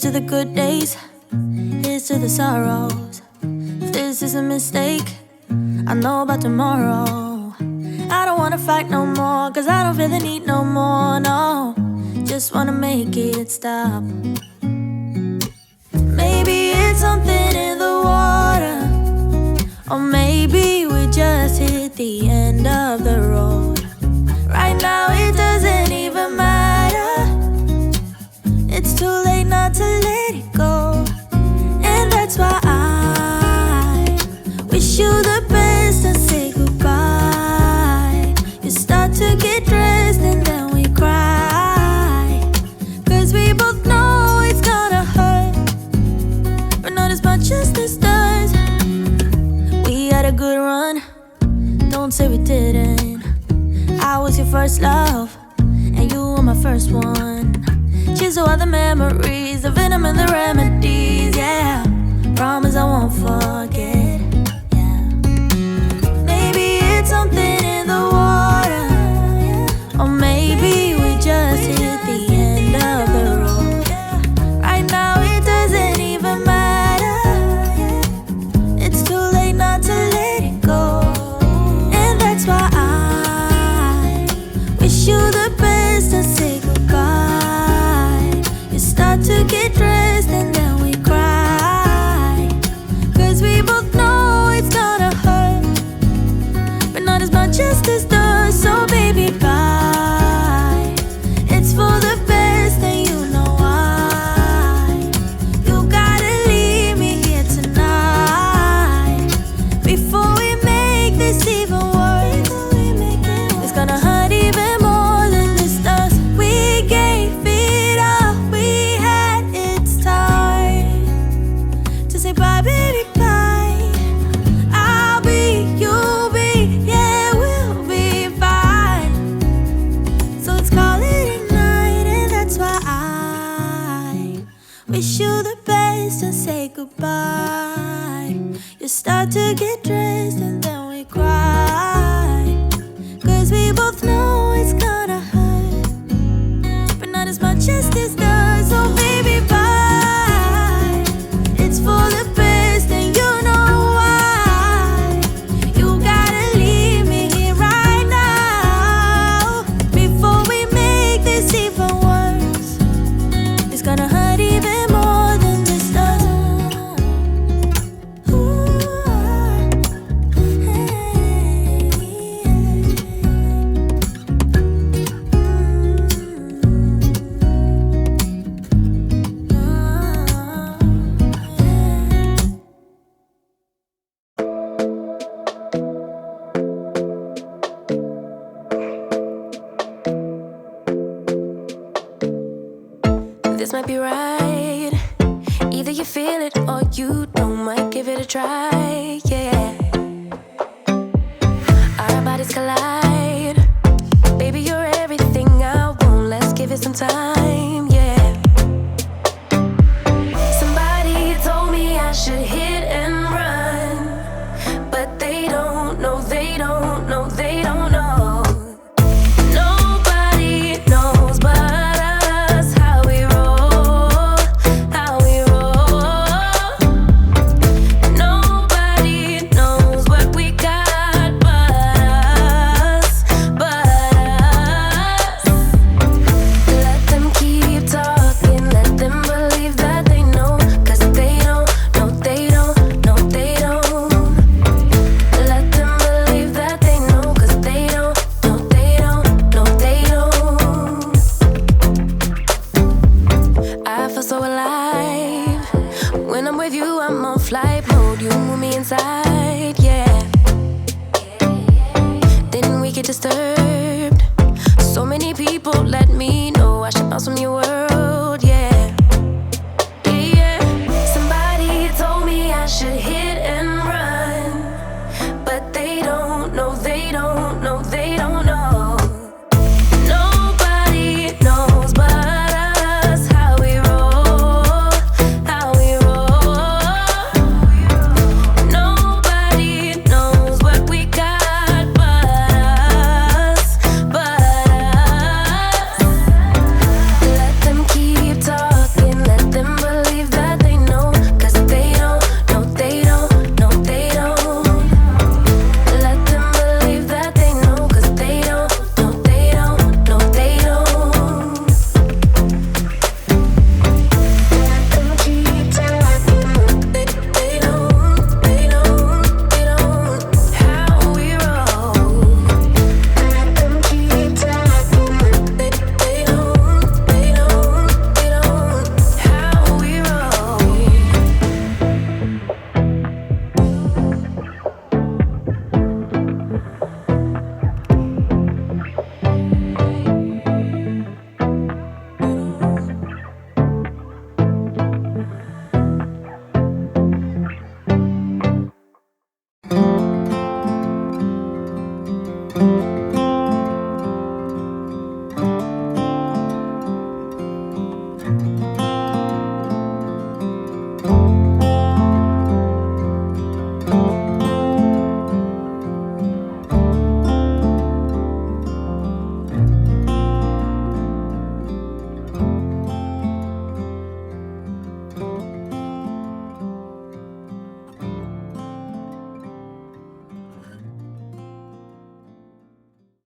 to the good days, here's to the sorrows. If this is a mistake, I know about tomorrow. I don't wanna fight no more, cause I don't feel the need no more, no. Just wanna make it stop. Maybe it's something in the water, or maybe we just hit the end of the road. Right now it doesn't even matter. It's too late not to let it go. And that's why I wish you the best and say goodbye. You start to get dressed and then we cry, cause we both know it's gonna hurt, but not as much as this does. We had a good run, don't say we didn't. I was your first love, and you were my first one. Cheers to all the memories, the venom and the remedies, yeah. Promise I won't forget, yeah. Maybe it's something in the water, or maybe we just hit the end of the road. Right now it doesn't even matter. It's too late not to let it go. And that's why I wish you the best and say goodbye. You start to get dressed and then we cry, cause we both know it's gonna hurt, but not as much as this does. So baby, bye. It's for the best and you know why. You gotta leave me here tonight before we make this even worse. It's gonna hurt even more than this does. We gave it all we had, it's time to say bye, baby, bye. I'll be, you'll be, yeah, we'll be fine. So let's call it a night, and that's why I wish you the best and say goodbye. You start to get dressed and then we cry, cause we both know it's gonna hurt, but not as much as this does. So baby, bye. It's for the best and you know why. You gotta leave me here right now before we make this even worse. It's gonna hurt even more than this does. Ooh, hey, this might be right. Either you feel it or you don't. Might give it a try, yeah. Our bodies collide. Baby, you're everything I want. Let's give it some time, yeah. Somebody told me I should hit and run, but they don't know, they don't know, they don't know. Nobody knows but us how we roll, how we roll. Nobody knows what we got but us, but us. Let them keep talking, let them believe that they know, cause they don't know, they don't know, they don't. Let them believe that they know, cause they don't know, they don't know, they don't. I feel so alive when I'm with you. I'm on flight mode. You move me inside, yeah. Then we get disturbed.